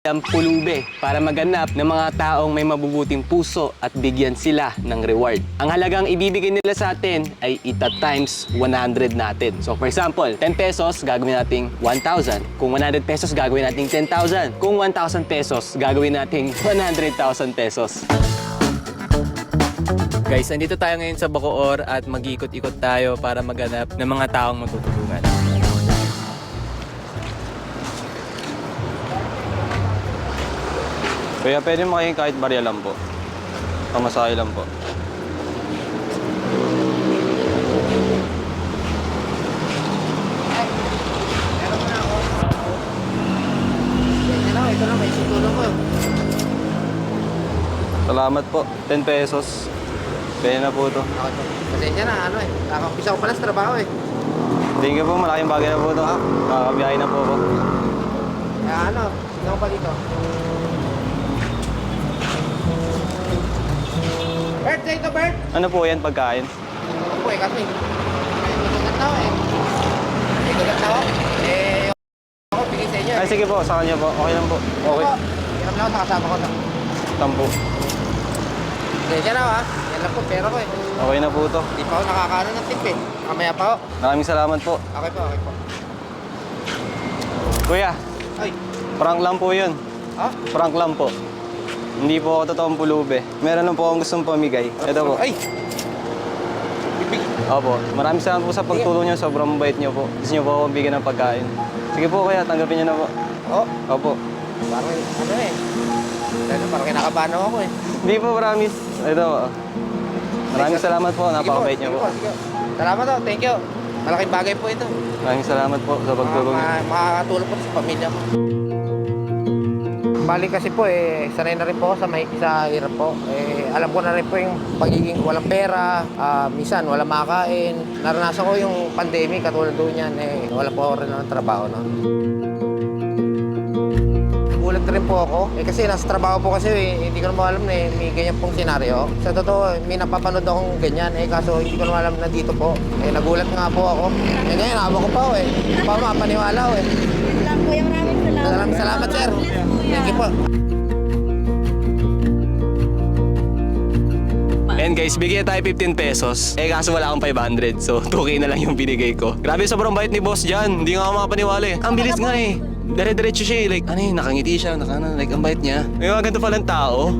ang pulube para maganap ng mga taong may mabubuting puso at bigyan sila ng reward. Ang halagang ibibigay nila sa atin ay times 100 natin. So for example, 10 pesos gagawin nating 1,000. Kung 100 pesos gagawin nating 10,000. Kung 1,000 pesos gagawin nating 100,000 pesos. Guys, andito tayo ngayon sa Bacoor at mag-ikot-ikot tayo para maganap ng mga taong matutulungan. Kaya pwede makingin kahit barya lang po. Pamasahe lang po. Ito na, may tutulong ko. Salamat po. 10 pesos. Pwede na po ito. Pasensya na, nakapisa ko pala sa trabaho eh. Thank you po. Malaking bagay na po ito. Makakabiyahe na po ako. Kaya sino pa dito? Bert, dito Bert! Ano po yan pagkain? Ano po eh, kasi may gulat na ako eh. May gulat na ako. Ako, bigay sa inyo. Ay sige po, sa kanya po. Okay lang po. Okay. Hirap na ako, nakasama ko na. Tampo. Pasensya na ha. Yan lang po, pera ko eh. Okay na po ito. Hindi pa ako nakakaano ng tip eh. Kamaya pa ako. Maraming salamat po. Okay po, okay po. Kuya, Ay, prank lang po yun. ha? Prank lang po. Hindi po ako totoong pulube. Meron lang po akong gustong pamigay. Ito po. Ay! Bibig. Opo. Maraming salamat po sa pagtulong niyo. Sobrang bait niyo po. Gusto niyo po akong bigyan ng pagkain. Sige po kuya, tanggapin niyo na po. Oh, Opo. parang parang kinakabahan ako eh. Hindi po, promise. Ito po. Maraming salamat po. Napakabait niyo po. Sige. Salamat po, thank you. Malaking bagay po ito. Maraming salamat po sa pagtulong niyo. Makakatulong po sa pamilya ko. Bali kasi po sanay na rin po ako sa hirap po. Alam ko na rin po yung pagiging walang pera, minsan walang makain. Naranasan ko yung pandemic katulad doon yan, wala po ako rin ng trabaho noon. Nagulat rin po ako. Kasi nasa trabaho po kasi hindi ko naman alam na may ganyan pong senaryo. Sa totoo, may napapanood akong ganyan kaso hindi ko naman alam na dito po. Nagulat nga po ako. Ngayon, haba ko pa hindi pa ako mapaniwala Kuya, maraming salamat. Maraming salamat, sir. Thank you po. And guys, bigyan tayo 15 pesos. Kaso wala akong 500. So 2K na lang yung binigay ko. Grabe, sobrang bait ni boss dyan. Hindi nga ako makapaniwala eh. Ang bilis nga eh. Dire-diretso siya eh. Like, nakangiti siya. Like, ang bait niya. May mga ganito palang tao.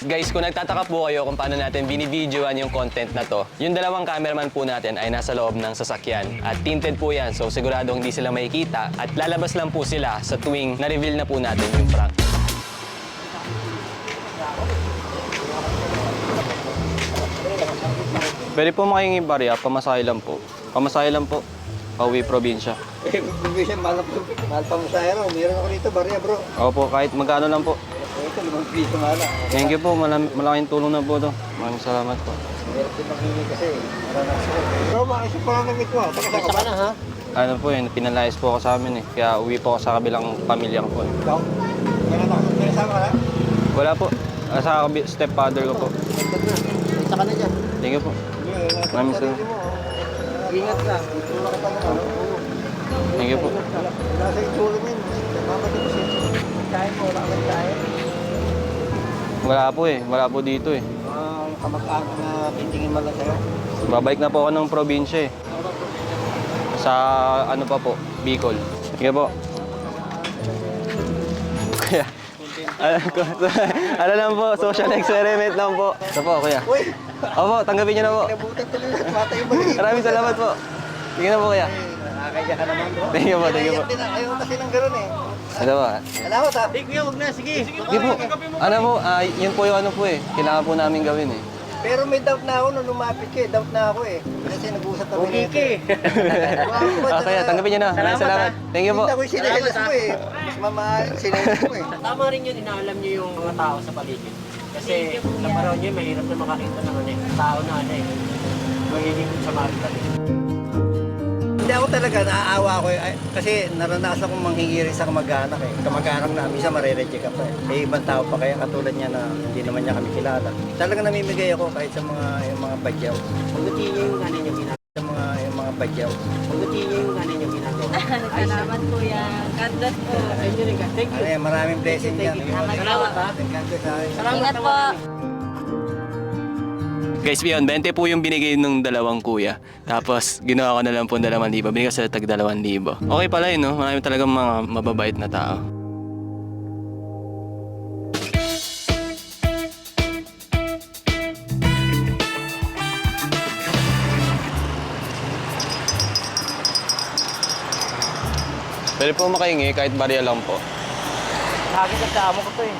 Guys, kung nagtataka po kayo kung paano natin binibidyoan yung content na to, yung dalawang cameraman po natin ay nasa loob ng sasakyan at tinted po yan, so siguradong hindi sila makikita at lalabas lang po sila sa tuwing na-reveal na po natin yung prank. Pwede po makingi barya. Pamasahe lang po. Pamasahe lang po. Pauwi probinsya. Probinsya, mahal pa mo sa aero. Meron ako dito, barya bro. Opo, kahit magkano lang po. Ito, 5 piso mahal. Thank you po. Malaking tulong na po ito. Maraming salamat po. Meron din makingi kasi. Maranasan ko. Bro, makisip pa lang ng ito. Taka ka na ha? Ano po pinalayas po ako sa amin eh. Kaya uwi po ako sa kabilang pamilya ko po. Ikaw? May kasama ka na? Wala po. Sa stepfather ko po. Ito na. Isa ka na dyan. Thank you po. Maraming salamat. Ingat ka. Itulong ka pa mo. Thank you po. Nasa itulong mo yun. Mamatid ko siya. Kain mo, wala kang kain. Wala po eh. Wala po dito eh. Kamag-anak na pintingin mo lang sa'yo. Babalik na po ako ng probinsya eh. Sa ano pa po, Bicol. Sige po. Kuya. Ano lang po, social experiment lang po. Ito po, kuya. Uy! Opo, tanggapin niyo na po. Nabutan tuloy na. Mata yung mali. Maraming salamat po. Sige na po, kuya. Nakakaya ka naman bro. Thank you po, thank you po. Ayaw kasi ng gano'n eh. Ito po. Salamat ha. Hindi kuya, huwag na. Sige. Sige po. Ano po, yun po yung ano po eh. Kailangan po namin gawin eh. Pero may doubt na ako nung lumapit ka eh. Doubt na ako eh. Kasi nag-uusap kami. Okay ka eh. Kaya tanggapin niyo na. Maraming salamat. Thank you po. Hindi ako yung sinelas mo eh. Mas mamahal sinelas mo eh. Tama rin yun, inaalam nyo yung mga tao sa paligid. Kasi sa panahon nyo, mahirap na makakita ng tao na magiging sa marital. Hindi ako talaga, naaawa ako eh. Kasi naranasan kong manghingi rin sa kamag-anak eh. Kamag-anak na, minsan marereject ka pa eh. Ibang tao pa kaya katulad niya na hindi naman niya kami kilala. Talaga namimigay ako kahit sa mga badyaw. Pagdating nyo yung ganun yung ginagawa. Sa mga badyaw. Pagdating nyo yung ganun yung ginagawa. Salamat kuya. God bless po. Thank you. Ay, maraming blessing yan. Salamat ha. Ingat po. Guys, yun, 20 po yung binigay nung dalawang kuya. Tapos, ginawa ko na lang po 2,000. Binigay ko sila tag 2,000. Okay pala yun, no? Marami talagang mga mababait na tao. Pwede po makahingi kahit barya lang po. Lagi sa amo ko to eh.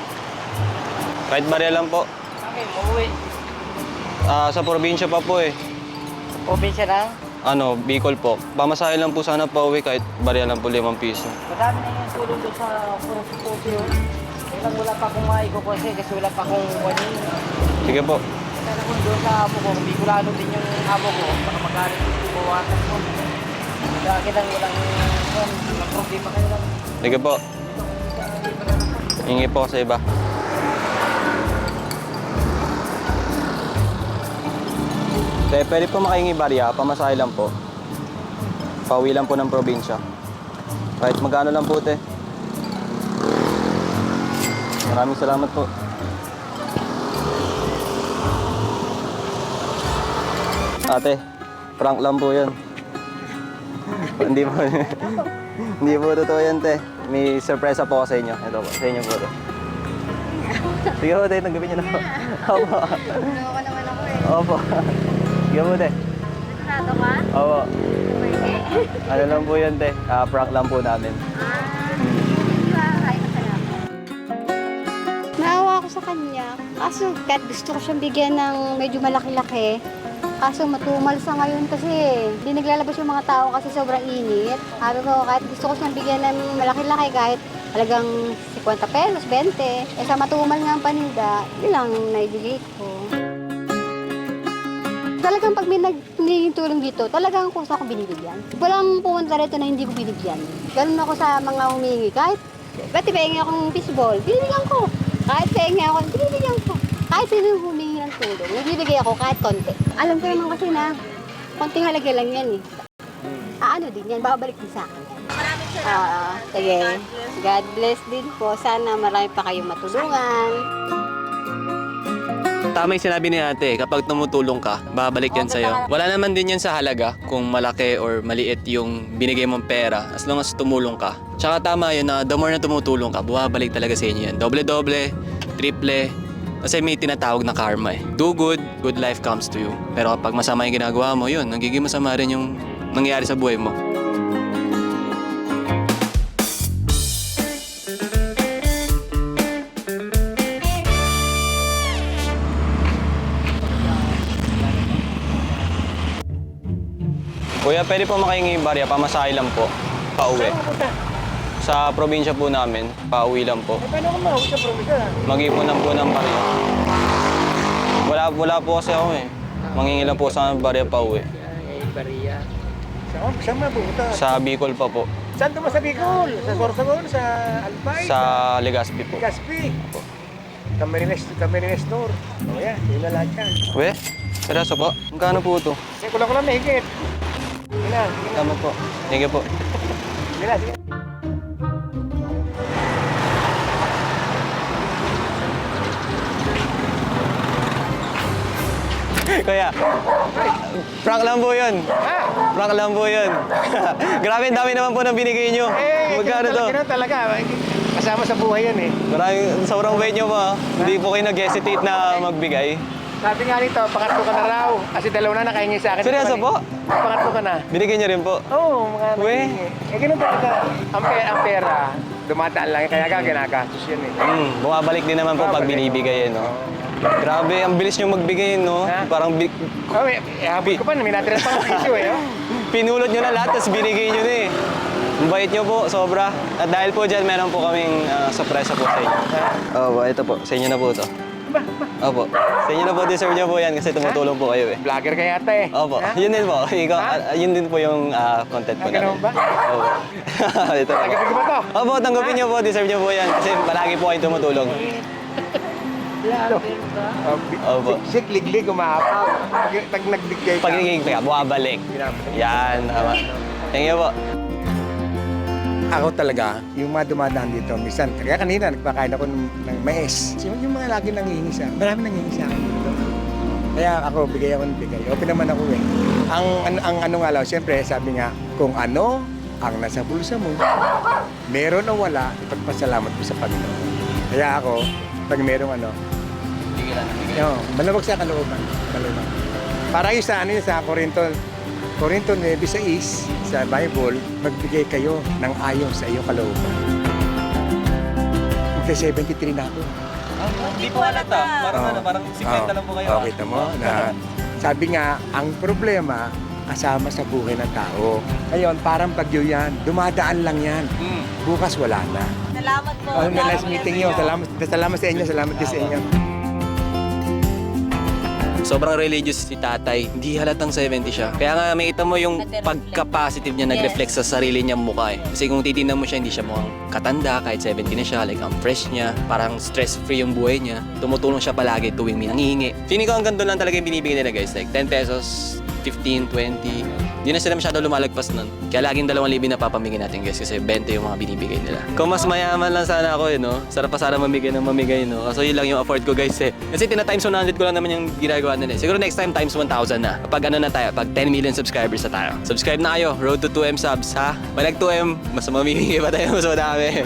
Kahit barya lang po. Okay, mauwi. Sa probinsya pa po eh. Probinsya na. Ano, Bicol po. Pamasahe lang po sana pa uwi kahit barya lang po 5 piso. Madami na yung tulong doon sa Puso. Kailang wala pa akong maiko kasi wala pa akong wani. Sige po. Kaya kung doon sa amo ko, Bicolano din yung amo ko, baka magalit yung buwatan mo. Kaya kitang walang problema kayo lang. Sige po. Hingi po sa iba. Pwede po makahingi barya, pamasahe lang po. Pauwi lang po ng probinsya. Kahit magkano lang po, te. Maraming salamat po. Ate, prank lang po yun. Hindi po. Hindi po totoo yan, te. May surprise po ako sa inyo. Ito po, sa inyo po ito. Sige po, te. Tanggapin niyo na po. Opo. Loko naman ako eh. Opo. Sige po, te. Sigurado ka? Opo. Okay. Ano lang po yan, te. Prank lang po namin. Ay, salamat. Naawa ako sa kanya. Kaso kahit gusto ko siyang bigyan ng medyo malaki-laki, kaso matumal sa ngayon kasi hindi naglalabas yung mga tao kasi sobrang init. Sabi ko kahit gusto ko siyang bigyan ng malaki-laki kahit halagang 50 pesos, 20. Eh sa matumal nga ang paninda, yun lang naibigay ko. Talagang pag may nagtingin tulong dito, talagang kusa ako binibigyan. Walang pumunta rito na hindi ko binigyan. Ganun ako sa mga humingi. Kahit pahingi akong fishball, binibigyan ko. Kahit pahingi ako, binibigyan ko. Kahit sino yung humingi ng tulong, nagbibigay ako kahit konti. Alam ko naman kasi na konting halaga lang yan eh. Ano din yan, babalik din sa akin. Sige. God bless din po. Sana marami pa kayong matulungan. Tama yung sinabi ni ate, kapag tumutulong ka, babalik yan sa'yo. Wala naman din yan sa halaga kung malaki or maliit yung binigay mong pera as long as tumulong ka. Tsaka tama yun na the more na tumutulong ka, bumabalik talaga sa inyo yan. Doble-doble, triple, kasi may tinatawag na karma eh. Do good, good life comes to you. Pero kapag masama yung ginagawa mo, yun, nagiging masama rin yung nangyayari sa buhay mo. Kuya, pwede po makahingi barya, pamasahe lang po. Pauwi. Sa probinsya po namin, pauwi lang po. Paano kung mauwi sa probinsya? Mag-ipunan po ng barya. Wala po kasi ako eh. Mangingi lang po sa barya pauwi. Bariya. Saan mabuta? Sa Bicol pa po. Saan ka sa Bicol? Sa Sorsogon? Sa Albay? Sa Legazpi po. Gaspi? Camarines North. O yan, yun na lahat yan. We, seryoso po? Magkano po ito? Kasi kulang mahigit. Sige na, Tama po. Thank you po. sige na, sige. Kuya, prank lang po yun. Prank lang po yun. Grabe, ang dami naman po nang binigay nyo. Magkano to? Ganun talaga. Kasama sa buhay yan eh. Maraming, sobrang bait nyo po. Hindi po kayo nag-hesitate na magbigay. Sabi nga nito, pangatlo ka na raw. Kasi dalawa na nakahingi sa akin. Seryoso po? Pangatlo ka na. Binigay nyo rin po. Oo, mga We. nakahingi. Eh, ganun talaga. Ang pera, dumadaan lang. Kaya ka ginagastos yan eh. Bumabalik din naman po pag binibigay, no? Grabe, ang bilis nyo magbigay, no? Ha? Parang Oh, habol ko pa, may natira pa ng piso eh. Oh. pinulot nyo na lahat, tapos binigay nyo na eh. Ang bait nyo po, sobra. At dahil po dyan, meron po kaming surprise po sa inyo. Opo, ito po. Sa inyo na po ito. Opo. Sa inyo na po, deserve nyo po yan kasi tumutulong po kayo eh. Vlogger ka yata eh. Opo, Ha? yun din po. Yun din po yung content po namin. Ganun ba? Opo. Ito po. Tagapin ko ba to? Opo, tanggapin nyo po, deserve nyo po yan. Kasi palagi po kayong tumutulong. Opo. Liglig, umahapag. Pag nagbigay ka. Pag nagiging ka, buwabalik. Yan, tama. Thank you po. Ako talaga, yung mga dumadaan dito, minsan, kaya kanina nagpakain ako ng mais. Yung mga lagi nangihingi sa, marami nangihingi sa akin dito. Kaya ako, bigay ako ng bigay. Open naman ako eh. Ang ano nga lang, siyempre, sabi nga, kung ano ang nasa bulsa mo, meron o wala, ipagpasalamat mo sa Panginoon. Kaya ako, pag merong ano, malawag sa kalooban. Para yung sa, sa Corinto 9:6 sa Bible, magbigay kayo ng ayon sa iyong kalooban. Magka-73 na ako. Hindi po halata. Parang 50 lang po kayo. Okay, kita mo na sabi nga, ang problema kasama sa buhay ng tao. Ngayon, parang bagyo yan. Dumadaan lang yan. Bukas wala na. Salamat po. Nice meeting nyo. Salamat sa inyo. Salamat din sa inyo. Sobrang religious si tatay. Hindi halatang 70 siya. Kaya nga makita mo yung pagka-positive niya nag-reflect sa sarili niyang mukha eh. Kasi kung titignan mo siya, hindi siya mukhang katanda kahit 70 na siya. Like, ang fresh niya. Parang stress-free yung buhay niya. Tumutulong siya palagi tuwing may nangihingi. Feeling ko hanggang doon lang talaga yung binibigay nila guys. Like 10 pesos, 15, 20. Hindi na sila masyado lumalagpas nun. Kaya laging 2,000 na papamigay natin guys kasi 20 yung mga binibigay nila. Kung mas mayaman lang sana ako eh, no? Sarap pa sana mamigay ng mamigay, no? Kaso yun lang yung afford ko guys eh. Kasi tina-times 100 ko lang naman yung ginagawa nila eh. Siguro next time times 1,000 na. Kapag ano na tayo, pag 10 million subscribers na tayo. Subscribe na kayo. Road to 2M subs, ha? Walag 2M, mas mamimigay pa tayo mas madami.